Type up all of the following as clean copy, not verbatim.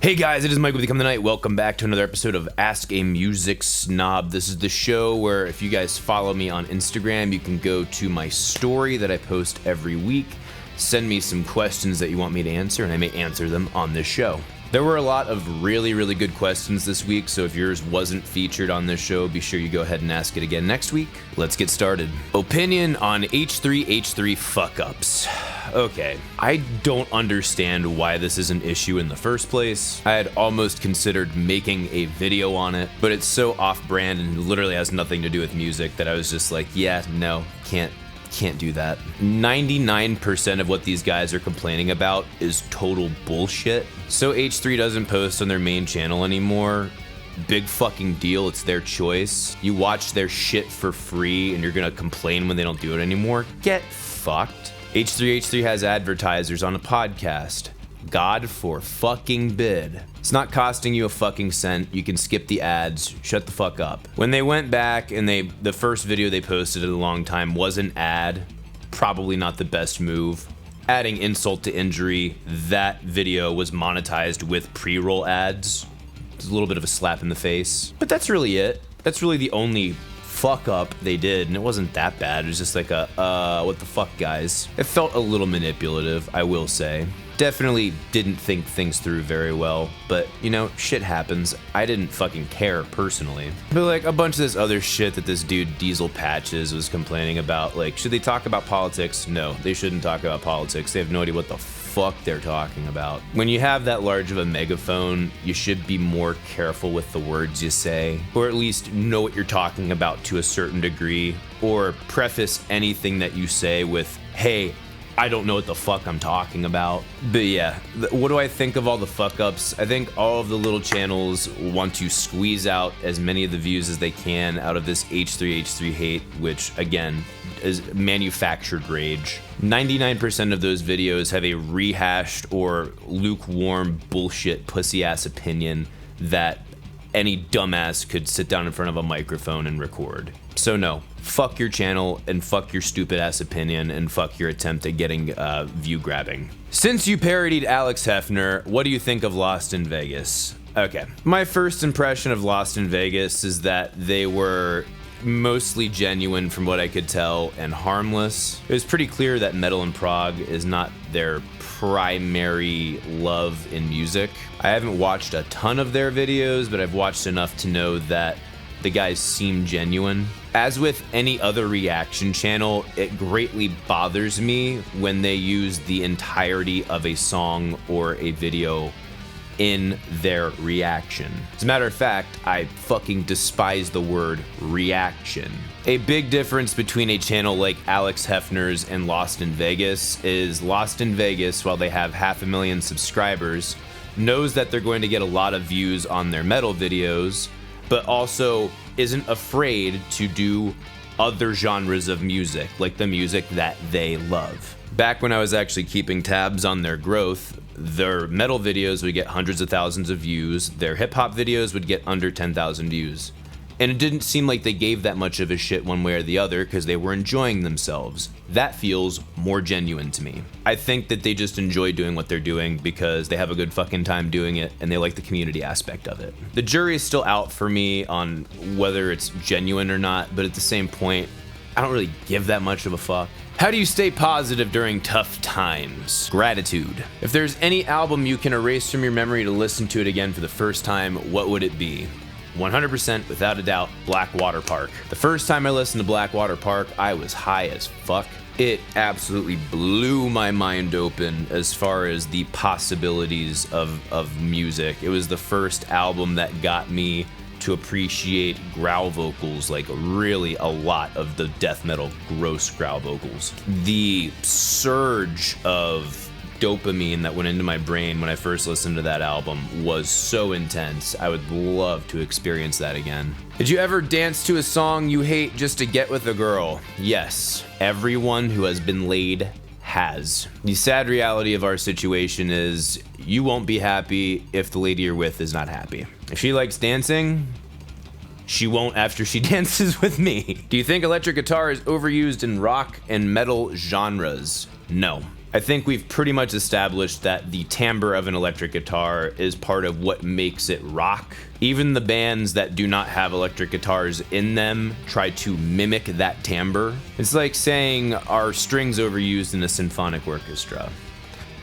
Hey guys, it is Mike with Become the Night. Welcome back to another episode of Ask a Music Snob. This is the show where if you guys follow me on Instagram, you can go to my story that I post every week, send me some questions that you want me to answer, and I may answer them on this show. There were a lot of really good questions this week, so if yours wasn't featured on this show, be sure you go ahead and ask it again next week. Let's get started. Opinion on H3H3 fuck-ups. Okay, I don't understand why this is an issue in the first place. I had almost considered making a video on it, but it's so off-brand and literally has nothing to do with music that I was just like, yeah, no, can't do that. 99% of what these guys are complaining about is total bullshit. So H3 doesn't post on their main channel anymore. Big fucking deal, it's their choice. You watch their shit for free and you're gonna complain when they don't do it anymore? Get fucked. H3H3 has advertisers on a podcast. God for fucking bid. It's not costing you a fucking cent. You can skip the ads. Shut the fuck up. When they went back and the first video they posted in a long time was an ad, probably not the best move. Adding insult to injury, that video was monetized with pre-roll ads. It's a little bit of a slap in the face. But that's really it. That's really the only fuck up they did, and it wasn't that bad. It was just like what the fuck, guys. It felt a little manipulative, I will say. Definitely didn't think things through very well, but you know, shit happens. I didn't fucking care personally. But like a bunch of this other shit that this dude Diesel Patches was complaining about, like, should they talk about politics? No, they shouldn't talk about politics. They have no idea what the fuck they're talking about. When you have that large of a megaphone, you should be more careful with the words you say, or at least know what you're talking about to a certain degree, or preface anything that you say with, hey, I don't know what the fuck I'm talking about. But yeah, what do I think of all the fuck ups? I think all of the little channels want to squeeze out as many of the views as they can out of this H3H3 hate, which again is manufactured rage. 99% of those videos have a rehashed or lukewarm bullshit pussy ass opinion that any dumbass could sit down in front of a microphone and record. So no, fuck your channel and fuck your stupid ass opinion and fuck your attempt at getting view grabbing. Since you parodied Alex Hefner, what do you think of Lost in Vegas? Okay, my first impression of Lost in Vegas is that they were mostly genuine from what I could tell and harmless. It was pretty clear that metal and prog is not their primary love in music. I haven't watched a ton of their videos, but I've watched enough to know that the guys seem genuine. As with any other reaction channel, it greatly bothers me when they use the entirety of a song or a video in their reaction. As a matter of fact, I fucking despise the word reaction. A big difference between a channel like Alex Hefner's and Lost in Vegas is Lost in Vegas, while they have 500,000 subscribers, knows that they're going to get a lot of views on their metal videos, but also isn't afraid to do other genres of music, like the music that they love. Back when I was actually keeping tabs on their growth, their metal videos would get hundreds of thousands of views, their hip-hop videos would get under 10,000 views. And it didn't seem like they gave that much of a shit one way or the other because they were enjoying themselves. That feels more genuine to me. I think that they just enjoy doing what they're doing because they have a good fucking time doing it and they like the community aspect of it. The jury is still out for me on whether it's genuine or not, but at the same point, I don't really give that much of a fuck. How do you stay positive during tough times? Gratitude. If there's any album you can erase from your memory to listen to it again for the first time, what would it be? 100%, without a doubt, Blackwater Park. The first time I listened to Blackwater Park, I was high as fuck. It absolutely blew my mind open as far as the possibilities of music. It was the first album that got me to appreciate growl vocals, like really a lot of the death metal gross growl vocals. The surge of dopamine that went into my brain when I first listened to that album was so intense. I would love to experience that again. Did you ever dance to a song you hate just to get with a girl? Yes. Everyone who has been laid has. The sad reality of our situation is you won't be happy if the lady you're with is not happy. If she likes dancing, she won't after she dances with me. Do you think electric guitar is overused in rock and metal genres? No. I think we've pretty much established that the timbre of an electric guitar is part of what makes it rock. Even the bands that do not have electric guitars in them try to mimic that timbre. It's like saying, are strings overused in a symphonic orchestra?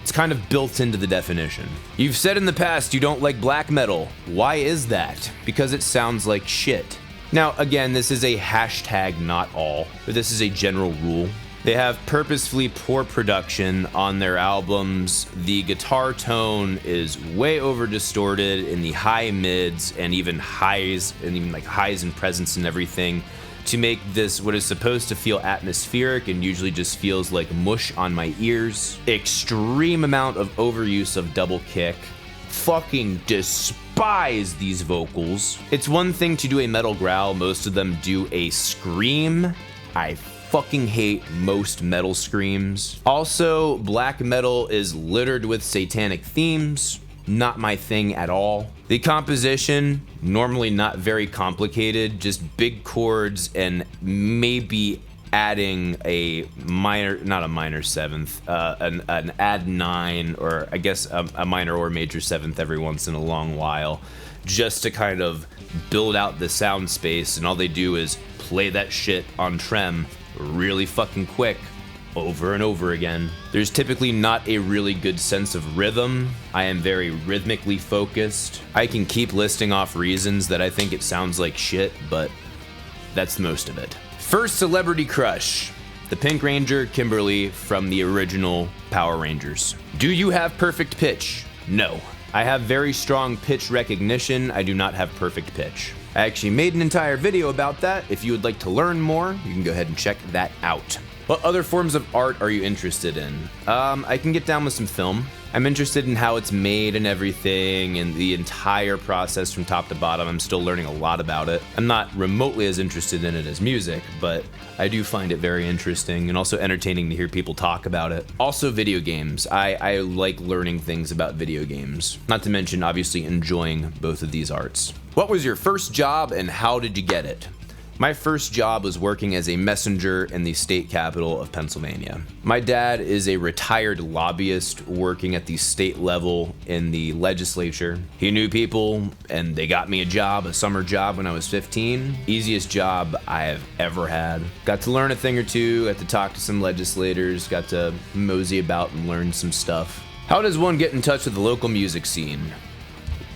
It's kind of built into the definition. You've said in the past you don't like black metal. Why is that? Because it sounds like shit. Now, again, this is a hashtag not all, but this is a general rule. They have purposefully poor production on their albums. The guitar tone is way over distorted in the high mids and even highs, and even like highs and presence and everything, to make this what is supposed to feel atmospheric and usually just feels like mush on my ears. Extreme amount of overuse of double kick. Fucking despise these vocals. It's one thing to do a metal growl, most of them do a scream. I fucking hate most metal screams. Also, black metal is littered with satanic themes. Not my thing at all. The composition, normally not very complicated, just big chords and maybe adding a minor, not a minor seventh, an add 9, or I guess a minor or major seventh every once in a long while, just to kind of build out the sound space, and all they do is play that shit on trem really fucking quick over and over again. There's typically not a really good sense of rhythm. I am very rhythmically focused. I can keep listing off reasons that I think it sounds like shit, but that's most of it. First celebrity crush, the Pink Ranger Kimberly from the original Power Rangers. Do you have perfect pitch? No. I have very strong pitch recognition. I do not have perfect pitch. I actually made an entire video about that. If you would like to learn more, you can go ahead and check that out. What other forms of art are you interested in? I can get down with some film. I'm interested in how it's made and everything, and the entire process from top to bottom. I'm still learning a lot about it. I'm not remotely as interested in it as music, but I do find it very interesting and also entertaining to hear people talk about it. Also video games. I like learning things about video games. Not to mention, obviously, enjoying both of these arts. What was your first job and how did you get it? My first job was working as a messenger in the state capital of Pennsylvania. My dad is a retired lobbyist working at the state level in the legislature. He knew people and they got me a job, a summer job when I was 15. Easiest job I have ever had. Got to learn a thing or two, got to talk to some legislators, got to mosey about and learn some stuff. How does one get in touch with the local music scene?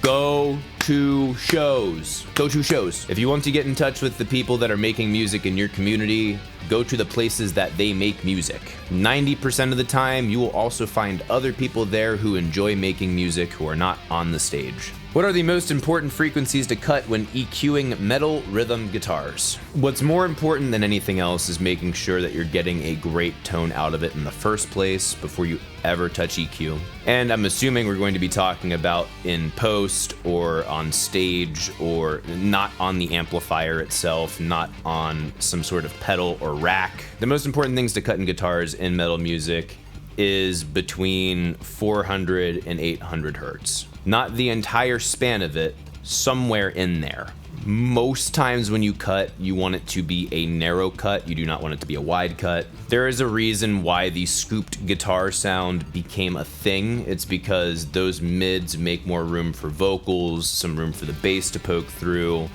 Go to shows. Go to shows. If you want to get in touch with the people that are making music in your community, go to the places that they make music. 90% of the time, you will also find other people there who enjoy making music who are not on the stage. What are the most important frequencies to cut when EQing metal rhythm guitars? What's more important than anything else is making sure that you're getting a great tone out of it in the first place before you ever touch EQ. And I'm assuming we're going to be talking about in post or on stage, or not on the amplifier itself, not on some sort of pedal or rack. The most important things to cut in guitars in metal music is between 400 and 800 hertz. Not the entire span of it, somewhere in there. Most times when you cut, you want it to be a narrow cut. You do not want it to be a wide cut. There is a reason why the scooped guitar sound became a thing. It's because those mids make more room for vocals, some room for the bass to poke through.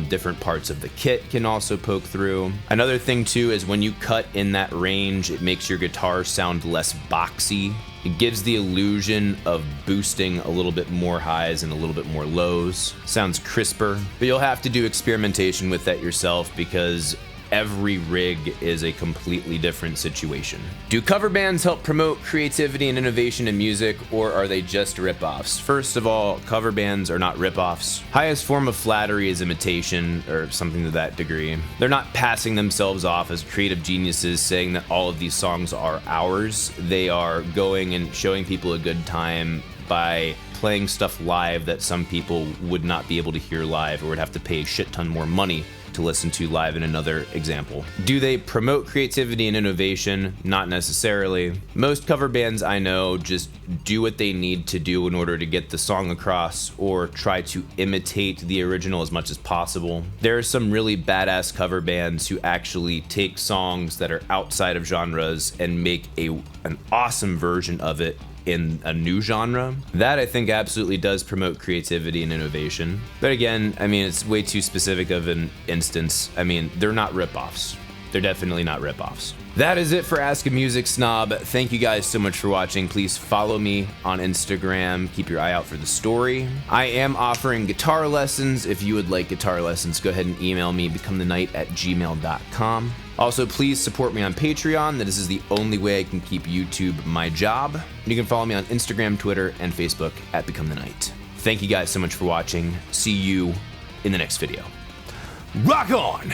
Different parts of the kit can also poke through. Another thing too is when you cut in that range, it makes your guitar sound less boxy. It gives the illusion of boosting a little bit more highs and a little bit more lows. Sounds crisper, but you'll have to do experimentation with that yourself because every rig is a completely different situation. Do cover bands help promote creativity and innovation in music, or are they just rip-offs? First of all, cover bands are not rip-offs. Highest form of flattery is imitation, or something to that degree. They're not passing themselves off as creative geniuses saying that all of these songs are ours. They are going and showing people a good time by playing stuff live that some people would not be able to hear live or would have to pay a shit ton more money to listen to live in another example. Do they promote creativity and innovation? Not necessarily. Most cover bands I know just do what they need to do in order to get the song across or try to imitate the original as much as possible. There are some really badass cover bands who actually take songs that are outside of genres and make an awesome version of it in a new genre. That I think absolutely does promote creativity and innovation. But again, I mean, it's way too specific of an instance. I mean, they're not ripoffs. They're definitely not ripoffs. That is it for Ask a Music Snob. Thank you guys so much for watching. Please follow me on Instagram. Keep your eye out for the story. I am offering guitar lessons. If you would like guitar lessons, go ahead and email me, becomethenight@gmail.com. Also, please support me on Patreon. This is the only way I can keep YouTube my job. You can follow me on Instagram, Twitter, and Facebook at Become the Night. Thank you guys so much for watching. See you in the next video. Rock on!